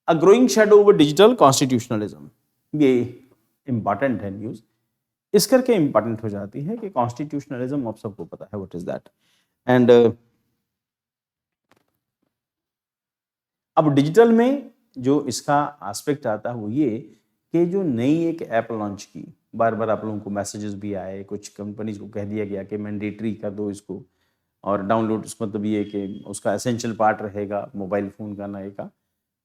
A growing shadow over digital constitutionalism, ये important है news. इस करके इंपॉर्टेंट हो जाती है कि कॉन्स्टिट्यूशनलिज्म आप सबको पता है व्हाट इज दैट। एंड अब डिजिटल में जो इसका एस्पेक्ट आता है वो ये कि जो नई एक ऐप लॉन्च की, बार बार आप लोगों को मैसेजेस भी आए, कुछ कंपनीज को कह दिया गया कि मैंडेटरी कर दो इसको, और डाउनलोड इसका मतलब ये कि उसका एसेंशियल पार्ट रहेगा मोबाइल फ़ोन का नए का।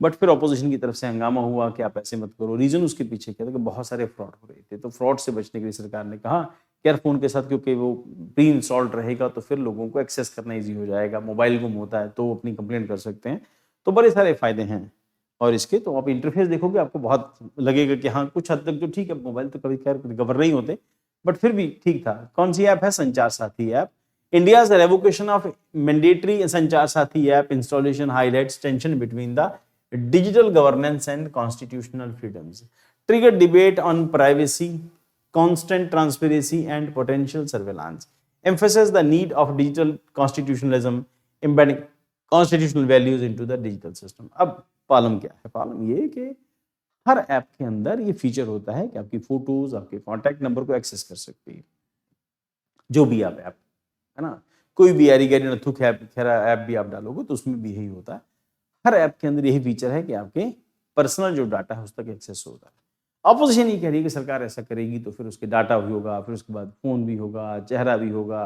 बट फिर अपोजिशन की तरफ से हंगामा हुआ कि आप ऐसे मत करो। रीज़न उसके पीछे क्या था कि बहुत सारे फ्रॉड हो रहे थे, तो फ्रॉड से बचने के लिए सरकार ने कहा कि यार फ़ोन के साथ क्योंकि वो प्री इंस्टॉल्ड रहेगा तो फिर लोगों को एक्सेस करना ईजी हो जाएगा। मोबाइल गुम होता है तो वो अपनी कंप्लेंट कर सकते हैं, तो बड़े सारे फ़ायदे हैं। और इसके तो आप इंटरफेस देखोगे आपको बहुत लगेगा कि हाँ कुछ हद तक तो ठीक है, मोबाइल तो कभी खैर रिकवर नहीं होते, बट फिर भी ठीक था। कौन सी ऐप है? संचार साथी app. India's revocation of mandatory Sanchar Sathi app installation highlights tension between the digital governance and constitutional freedoms, triggered debate on privacy, constant transparency, and potential surveillance, emphasizes the need of digital constitutionalism, embedding constitutional values into the digital system. अब problem क्या है? Problem ये कि हर app के अंदर ये feature होता है कि आपकी फोटोज, आपके कॉन्टैक्ट नंबर को एक्सेस कर सकती है, जो भी आप ऐप, है ना। कोई भी यारी गैरी नथु खेरा ऐप भी आप डालोगे तो उसमें भी यही होता है। हर ऐप के अंदर यही फीचर है कि आपके पर्सनल जो डाटा है उस तक एक्सेस होता है। अपोजिशन ये कह रही है कि सरकार ऐसा करेगी तो फिर उसके डाटा भी होगा, फिर उसके बाद फोन भी होगा, चेहरा भी होगा,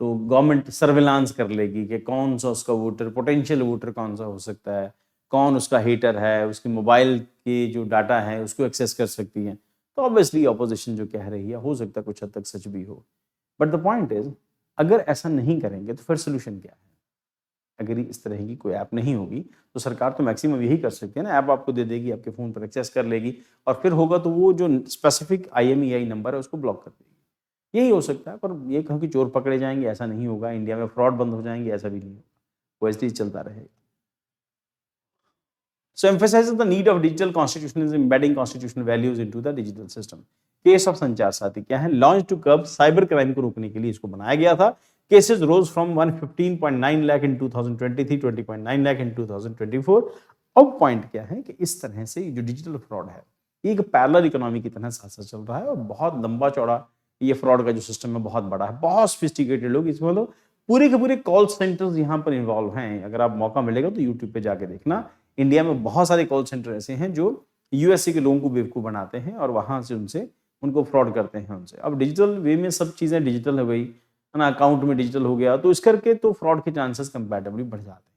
तो गवर्नमेंट सर्विलांस कर लेगी कि कौन सा उसका वोटर, पोटेंशियल वोटर कौन सा हो सकता है, कौन उसका हेटर है, उसके मोबाइल के जो डाटा है उसको एक्सेस कर सकती है। तो ऑब्वियसली अपोजिशन जो कह रही है हो सकता है कुछ हद तक सच भी हो, बट द पॉइंट इज अगर ऐसा नहीं करेंगे तो फिर सोल्यूशन क्या है? अगर इस तरह की कोई ऐप नहीं होगी तो सरकार तो मैक्सिमम यही कर सकती है ना, ऐप आपको दे देगी, आपके फ़ोन पर एक्सेस कर लेगी, और फिर होगा तो वो जो स्पेसिफिक IMEI नंबर है उसको ब्लॉक कर देगी। यही हो सकता है, पर ये कहो कि चोर पकड़े जाएंगे, ऐसा नहीं होगा। इंडिया में फ्रॉड बंद हो जाएंगे, ऐसा भी नहीं होगा, वो ऐसे ही चलता रहेगा। So emphasizes the need of digital constitutionalism, embedding constitutional values into the digital system. Case of Sanchar Saathi क्या है? Launch to curb cyber crime को रोकने के लिए इसको बनाया गया था। Cases rose from 115.9 lakh in 2023, 20.9 lakh in 2024। अब पॉइंट क्या है कि इस तरह से जो डिजिटल फ्रॉड है ये एक पैरेलल इकोनॉमी की तरह साथ साथ चल रहा है, और बहुत लंबा चौड़ा ये फ्रॉड का जो सिस्टम है बहुत बड़ा है, बहुत सोफिस्टिकेटेड लोग इसमें, मतलब पूरे के पूरे कॉल सेंटर्स यहाँ पर इन्वॉल्व हैं। अगर आप मौका मिलेगा तो यूट्यूब पे जाके देखना, इंडिया में बहुत सारे कॉल सेंटर ऐसे हैं जो यूएसए के लोगों को बेवकूफ़ बनाते हैं और वहाँ से उनको फ्रॉड करते हैं उनसे। अब डिजिटल वे में सब चीज़ें डिजिटल हो गई है ना, अकाउंट में डिजिटल हो गया, तो इस करके तो फ्रॉड के चांसेस कंपैरेटिवली बढ़ जाते हैं।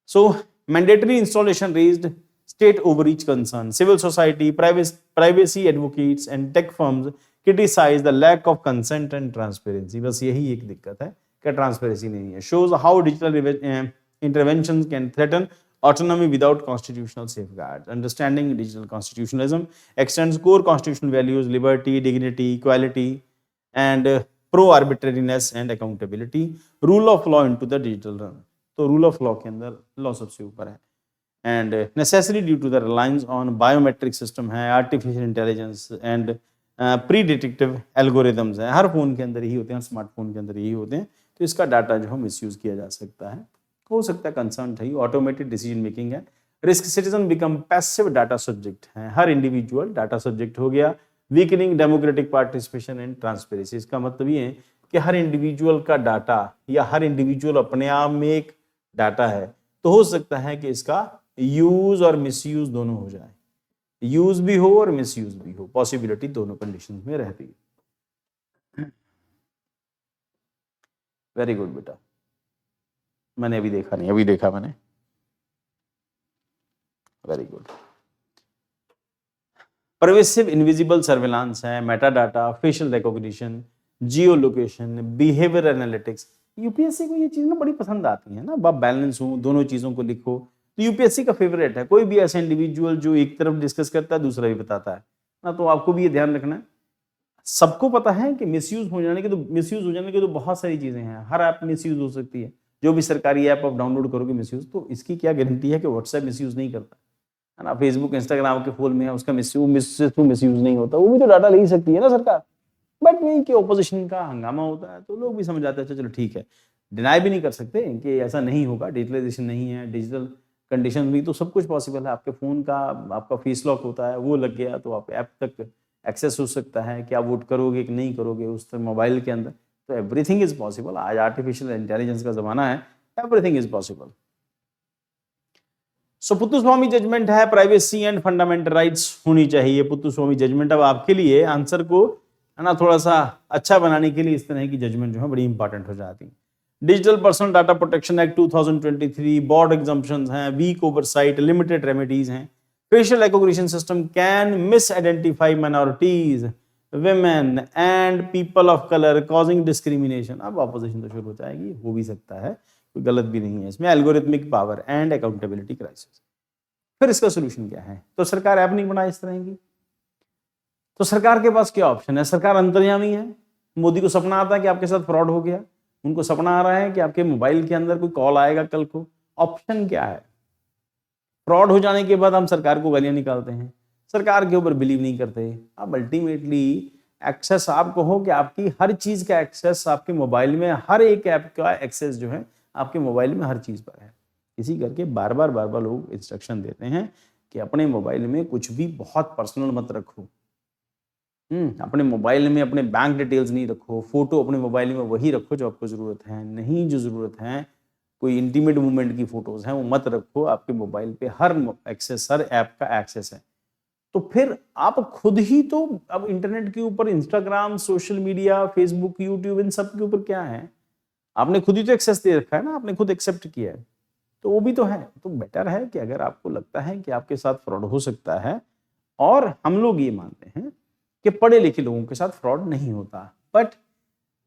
So mandatory installation raised state overreach concern, civil society, privacy advocates and tech firms criticise the lack of consent and transparency. बस यही एक दिक्कत है कि ट्रांसपेरेंसी नहीं है। Shows how digital interventions can threaten autonomy without constitutional safeguards. Understanding digital constitutionalism extends core constitutional values, liberty, dignity, equality, and pro-arbitrariness and accountability, rule of law into the digital realm. तो rule of law के अंदर law सबसे ऊपर है, and necessary due to the reliance on biometric system है, artificial intelligence and pre-detective algorithms है। हर phone के अंदर यही होते हैं, स्मार्टफोन के अंदर यही होते हैं, तो इसका डाटा जो है मिसयूज किया जा सकता है, हो सकता है कंसर्न है। ऑटोमेटेड डिसीजन मेकिंग है, risk citizen become passive data subject है, हर इंडिविजुअल डाटा सब्जेक्ट हो गया, weakening democratic participation and transparency. इसका मतलब ये है कि हर इंडिविजुअल का डाटा या हर इंडिविजुअल अपने आप में एक डाटा है, तो हो सकता है कि इसका यूज और मिसयूज दोनों हो जाए, यूज भी हो और मिसयूज भी हो, पॉसिबिलिटी दोनों कंडीशन में रहती है। वेरी गुड बेटा, मैंने अभी देखा नहीं, अभी देखा मैंने, very good. Pervasive invisible surveillance है, meta data, facial recognition, geo location, behaviour analytics. UPSC को ये चीज ना बड़ी पसंद आती है ना, अब बैलेंस हो, दोनों चीजों को लिखो, तो यूपीएससी का फेवरेट है। कोई भी ऐसा इंडिविजुअल जो एक तरफ डिस्कस करता है दूसरा भी बताता है ना, तो आपको भी ये ध्यान रखना है। सबको पता है कि मिसयूज हो जाने के तो बहुत सारी चीजें हैं, हर ऐप मिसयूज हो सकती है। जो भी सरकारी ऐप आप डाउनलोड करोगे मिसयूज, तो इसकी क्या गारंटी है कि व्हाट्सएप मिसयूज नहीं करता है ना, फेसबुक इंस्टाग्राम के फोन में है उसका मिसयूज नहीं होता, वो भी तो डाटा ले ही सकती है ना सरकार। बट वही कि ओपोजिशन का हंगामा होता है तो लोग भी समझ आते हैं, चलो ठीक है, डिनाई भी नहीं कर सकते कि ऐसा नहीं होगा, डिजिटलाइजेशन नहीं है, डिजिटल कंडीशन भी तो सब कुछ पॉसिबल है। आपके फ़ोन का आपका फेस लॉक होता है, वो लग गया तो आप ऐप तक एक्सेस हो सकता है कि आप वोट करोगे कि नहीं करोगे उस मोबाइल के अंदर। तो एवरीथिंग इज़ पॉसिबल। आज आर्टिफिशियल इंटेलिजेंस का ज़माना है, everything is possible. So Puttaswamy judgment है प्राइवेसी एंड फंडामेंटल राइट्स होनी चाहिए। पुत्तुस्वामी जजमेंट अब आपके लिए आंसर को है ना थोड़ा सा अच्छा बनाने के लिए इस तरह की जजमेंट जो है बड़ी इंपॉर्टेंट हो जाती है। Digital personal data protection act 2023, board exemptions हैं, वीक ओवरसाइट, लिमिटेड रेमेडीज हैं। Facial recognition system can miss identify minorities, women and people of colour causing discrimination. अब ऑपोजिशन तो शुरू हो जाएगी, हो भी सकता है, कोई गलत भी नहीं है इसमें। Algorithmic power and accountability crisis. फिर इसका सोल्यूशन क्या है? तो सरकार ऐप नहीं बनाए इस तरह की, तो सरकार के पास क्या ऑप्शन है? सरकार अंतर्यामी है। मोदी को सपना आता है कि आपके साथ फ्रॉड हो गया, उनको सपना आ रहा है कि आपके मोबाइल के अंदर कोई कॉल आएगा कल को। ऑप्शन क्या है? फ्रॉड हो जाने के बाद हम सरकार को गालियां निकालते हैं, सरकार के ऊपर बिलीव नहीं करते। अब अल्टीमेटली एक्सेस आप कहो कि आपकी हर चीज का एक्सेस आपके मोबाइल में, हर एक ऐप का एक्सेस जो है आपके मोबाइल में हर चीज पर है। इसी करके बार बार लोग इंस्ट्रक्शन देते हैं कि अपने मोबाइल में कुछ भी बहुत पर्सनल मत रखो। अपने मोबाइल में अपने बैंक डिटेल्स नहीं रखो, फोटो अपने मोबाइल में वही रखो जो आपको जरूरत है, नहीं जो जरूरत है कोई इंटीमेट मूवमेंट की फोटोज हैं वो मत रखो। आपके मोबाइल पे हर एक्सेस, हर ऐप का एक्सेस है। तो फिर आप खुद ही तो अब इंटरनेट के ऊपर Instagram, social media, Facebook, YouTube, इन सब के ऊपर क्या है, आपने खुद ही तो एक्सेस दे रखा है ना, आपने खुद एक्सेप्ट किया है, तो वो भी तो है। तो बेटर है कि अगर आपको लगता है कि आपके साथ फ्रॉड हो सकता है, और हम लोग ये मानते हैं कि पढ़े लिखे लोगों के साथ फ्रॉड नहीं होता, बट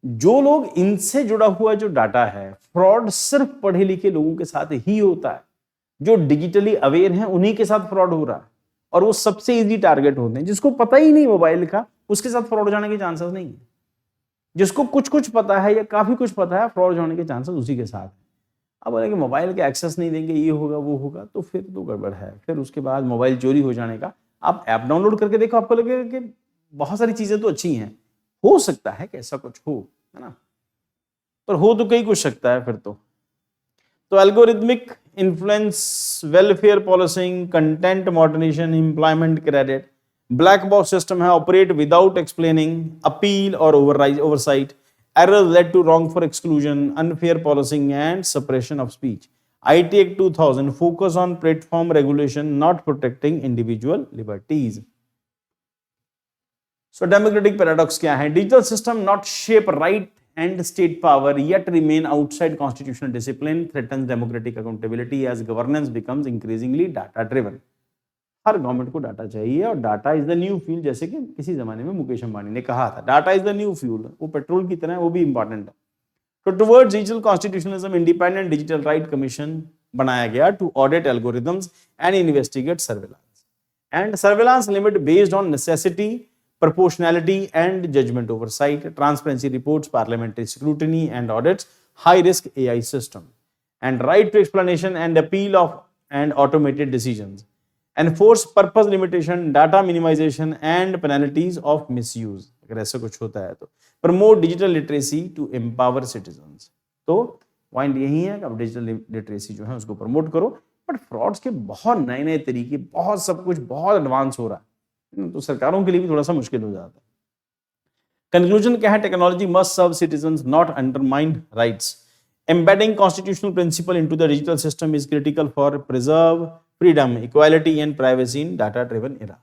जो लोग इनसे जुड़ा हुआ जो डाटा है, फ्रॉड सिर्फ पढ़े लिखे लोगों के साथ ही होता है। जो डिजिटली अवेयर हैं उन्हीं के साथ फ्रॉड हो रहा है, और वो सबसे इजी टारगेट होते हैं। जिसको पता ही नहीं मोबाइल का, उसके साथ फ्रॉड जाने के चांसेस नहीं है। जिसको कुछ कुछ पता है या काफी कुछ पता है, फ्रॉड होने के चांसेस उसी के साथ है। अब बोले कि मोबाइल के एक्सेस नहीं देंगे, ये होगा वो होगा, तो फिर तो गड़बड़ है। फिर उसके बाद मोबाइल चोरी हो जाने का, आप ऐप डाउनलोड करके देखो, आपको लगेगा कि बहुत सारी चीजें तो अच्छी हैं, हो सकता है कि ऐसा कुछ हो, है ना, पर हो तो कई कुछ सकता है फिर तो algorithmic influence, welfare policing, content moderation, employment credit, black box system है, ऑपरेट विदाउट एक्सप्लेनिंग, अपील और oversight, errors led to wrongful exclusion, unfair policing and suppression of speech. IT Act 2000 focus on platform regulation, not protecting individual liberties. So democratic paradox क्या है? Digital system not shape right and state power yet remain outside constitutional discipline, threatens democratic accountability as governance becomes increasingly data driven. Her government को data चाहिए, और data is the new fuel, जैसे कि किसी जमाने में मुकेश अंबानी ने कहा था, data is the new fuel. वो पेट्रोल की तरह है, वो भी इंपॉर्टेंट है। तो towards digital constitutionalism, independent digital right commission बनाया गया to audit algorithms and investigate surveillance and surveillance limit based on necessity, proportionality and judgment oversight, transparency reports, parliamentary scrutiny and audits, high risk AI system, and right to explanation and appeal of and automated decisions, enforce purpose limitation, data minimization and penalties of misuse अगर ऐसा कुछ होता है तो, promote digital literacy to empower citizens। तो point यही है कि अब डिजिटल लिटरेसी जो है उसको प्रमोट करो, बट फ्रॉड्स के बहुत नए नए तरीके, बहुत सब कुछ बहुत एडवांस हो रहा है, तो सरकारों के लिए भी थोड़ा सा मुश्किल हो जाता है। कंक्लूजन क्या है? Technology must serve citizens, not undermine rights. Embedding constitutional principle into the digital system is critical for preserve freedom, equality and privacy in data driven era.